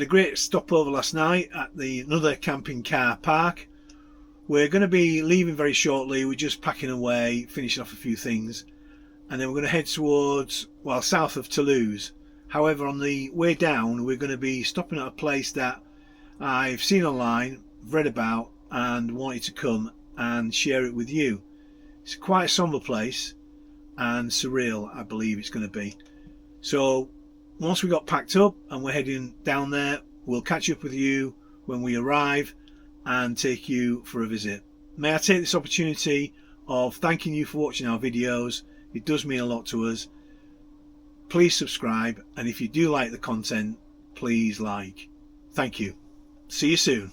great stopover last night at another camping car park. We're going to be leaving very shortly. We're just packing away, finishing off a few things, and then we're going to head towards, well, south of Toulouse. However, on the way down, we're going to be stopping at a place that I've seen online, read about, and wanted to come and share it with you. It's quite a somber place and surreal, I believe it's going to be. So once we got packed up and we're heading down there, we'll catch up with you when we arrive and take you for a visit. May I take this opportunity of thanking you for watching our videos. It does mean a lot to us. Please subscribe, and if you do like the content, please like. Thank you. See you soon.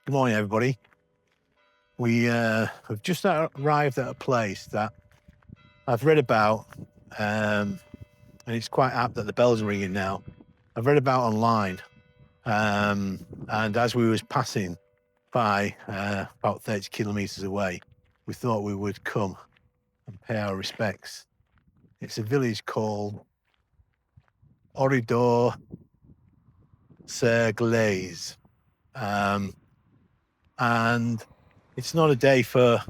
Good morning, everybody. We have just arrived at a place that I've read about, and it's quite apt that the bells are ringing now. I've read about online, and as we was passing by about 30 kilometres away, we thought we would come and pay our respects. It's a village called Oradour Sur Glane, and it's not a day for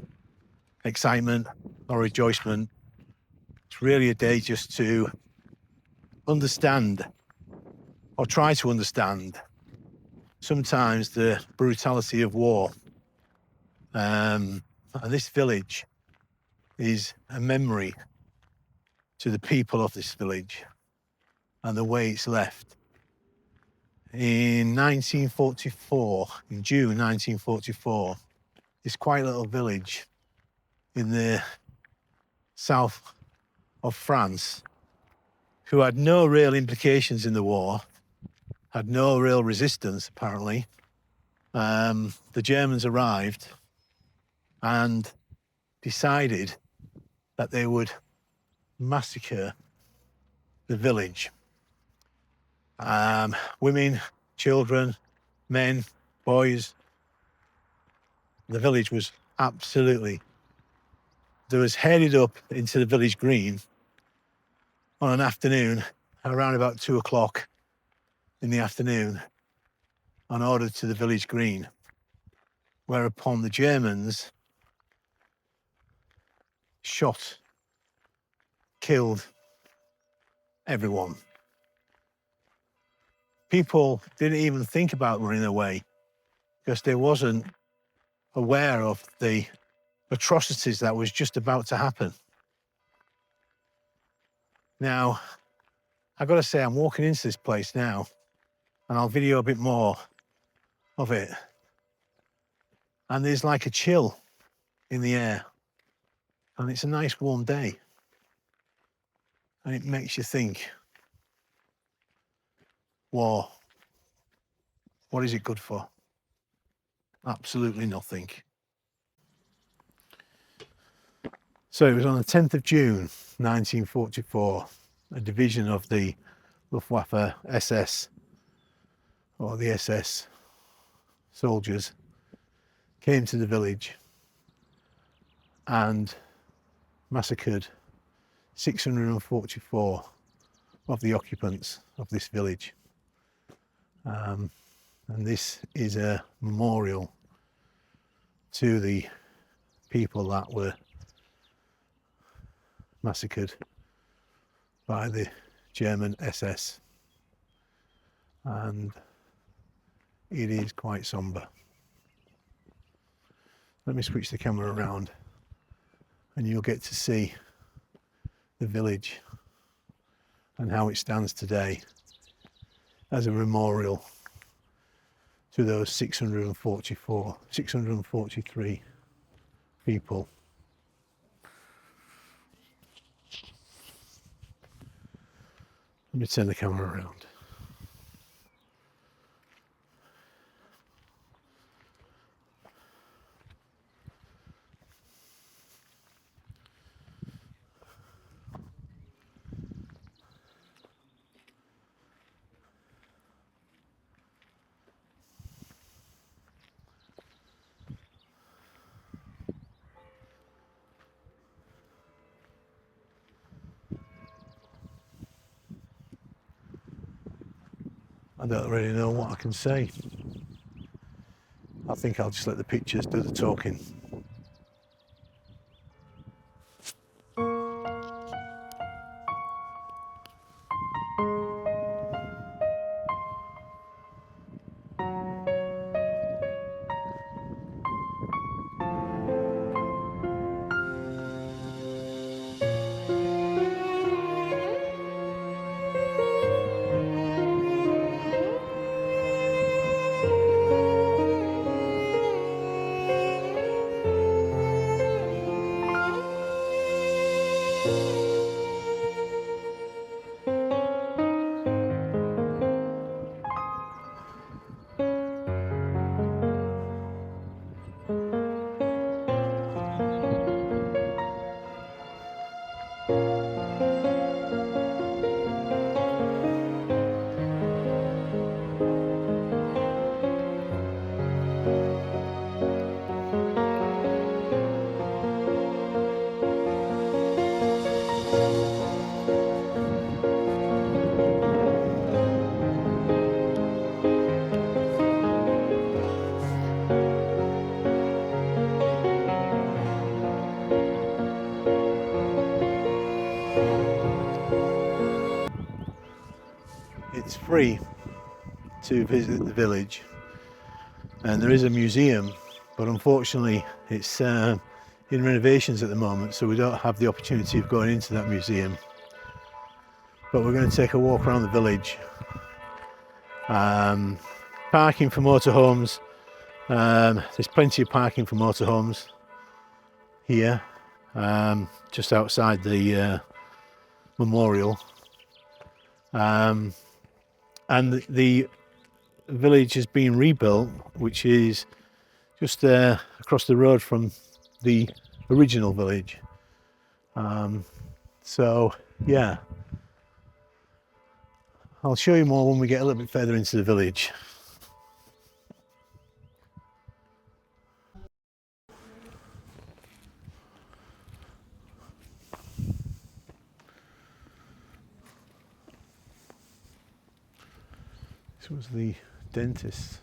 excitement or rejoicement. It's really a day just to understand, or try to understand, sometimes the brutality of war. And this village is a memory to the people of this village and the way it's left. In 1944, in June 1944, this quiet little village in the south of France, who had no real implications in the war, had no real resistance apparently. The Germans arrived and decided that they would massacre the village. Women, children, men, boys. The village was absolutely, they was headed up into the village green on an afternoon around about 2 o'clock in the afternoon and ordered to the village green, whereupon the Germans shot, killed everyone. People didn't even think about running away because they wasn't aware of the atrocities that was just about to happen. Now, I've got to say, I'm walking into this place now and I'll video a bit more of it. And there's like a chill in the air. And it's a nice warm day. And it makes you think, war, what is it good for? Absolutely nothing. So it was on the 10th of June, 1944, a division of the Luftwaffe SS, or the SS soldiers, came to the village and massacred 644 of the occupants of this village. And this is a memorial to the people that were massacred by the German SS. And it is quite somber. Let me switch the camera around and you'll get to see the village and how it stands today as a memorial to those 643 people. Let me turn the camera around. I don't really know what I can say. I think I'll just let the pictures do the talking. It's free to visit the village, and there is a museum, but unfortunately it's in renovations at the moment, so we don't have the opportunity of going into that museum. But we're going to take a walk around the village. Parking for motorhomes, there's plenty of parking for motorhomes here, just outside the memorial. And the village has been rebuilt, which is just across the road from the original village. So yeah, I'll show you more when we get a little bit further into the village. This was the dentist.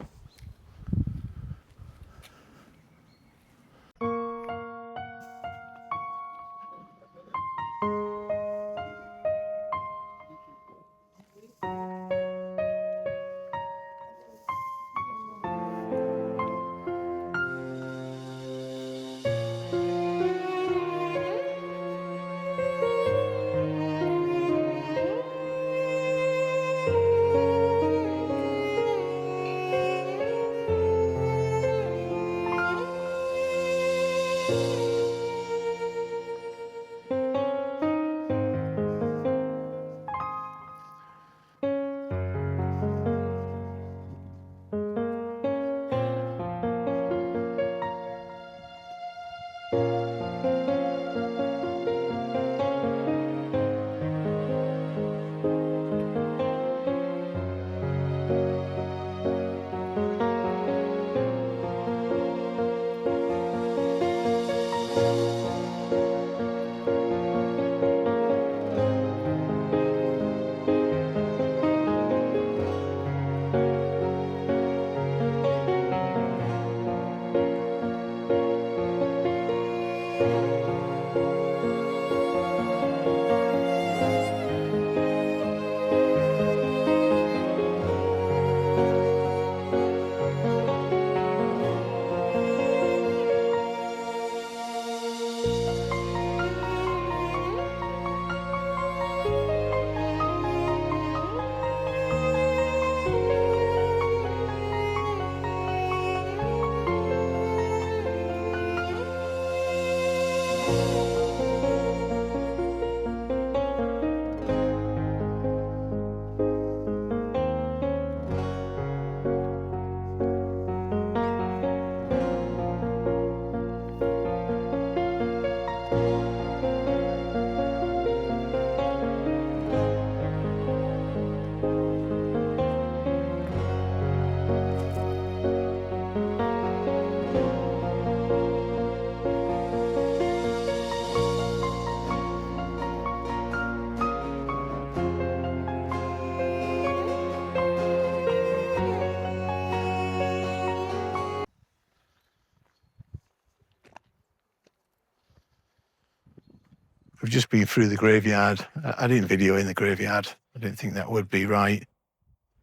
we've just been through the graveyard. I didn't video in the graveyard. I didn't think that would be right,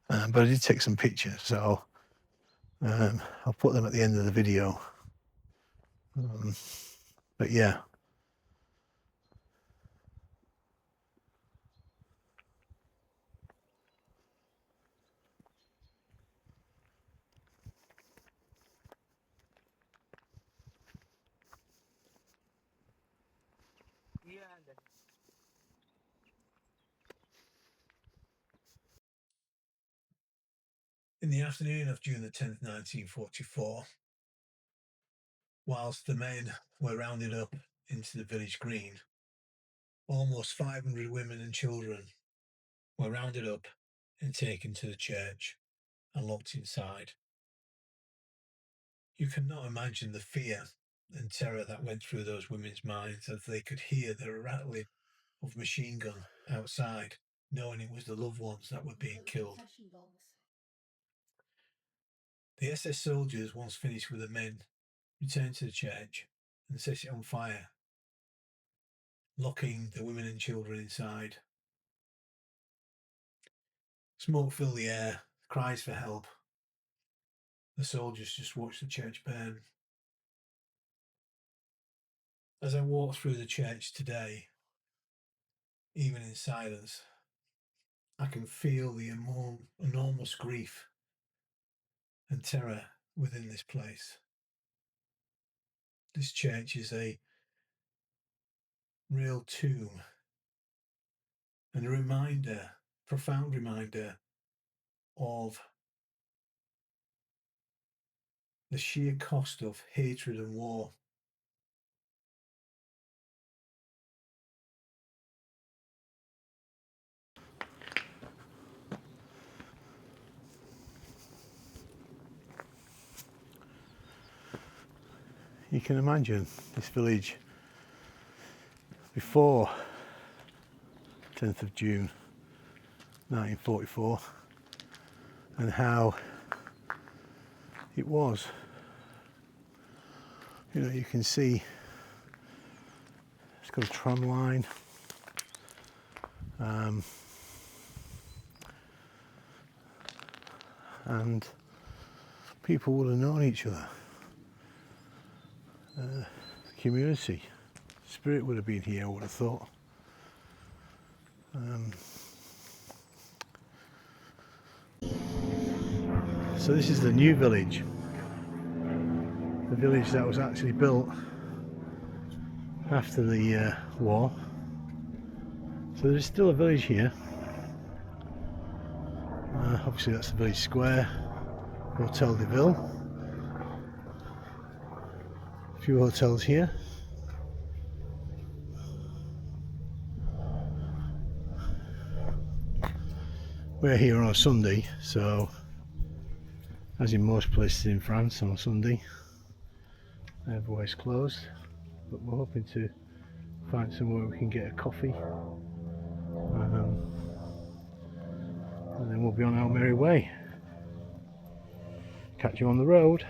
but I did take some pictures, so I'll put them at the end of the video. But yeah. In the afternoon of June the 10th, 1944, whilst the men were rounded up into the village green, almost 500 women and children were rounded up and taken to the church and locked inside. You cannot imagine the fear and terror that went through those women's minds as they could hear the rattling of machine gun outside, knowing it was the loved ones that were being killed. The SS soldiers, once finished with the men, returned to the church and set it on fire, locking the women and children inside. Smoke filled the air, cries for help. The soldiers just watched the church burn. As I walk through the church today, even in silence, I can feel the enormous grief and terror within this place. This church is a real tomb and a reminder, profound reminder of the sheer cost of hatred and war. You can imagine this village before 10th of June 1944 and how it was. You know, you can see it's got a tram line, and people would have known each other. Community spirit would have been here, I would have thought. So this is the new village, the village that was actually built after the war. So there's still a village here. Obviously that's the village square, Hotel de Ville. A few hotels here. We're here on a Sunday, so as in most places in France on a Sunday, everywhere's closed, but we're hoping to find somewhere we can get a coffee, and then we'll be on our merry way. Catch you on the road.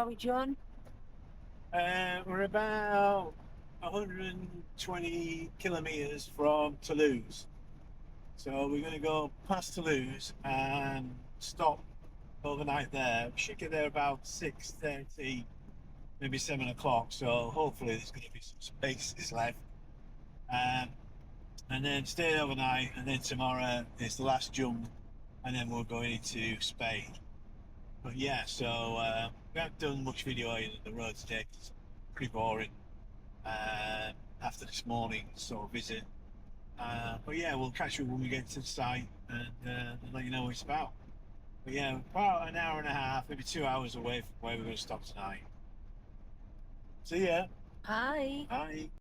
are we, John? We're about 120 kilometres from Toulouse. So we're going to go past Toulouse and stop overnight there. We should get there about 6:30, maybe 7 o'clock. So hopefully there's going to be some spaces left. And then stay overnight, and then tomorrow is the last jump, and then we're going into Spain. But yeah, so we haven't done much videoing on the road today. It's pretty boring after this morning's sort of visit. But yeah, we'll catch you when we get to the site and let you know what it's about. But yeah, about an hour and a half, maybe 2 hours away from where we're going to stop tonight. See ya. Hi. Bye.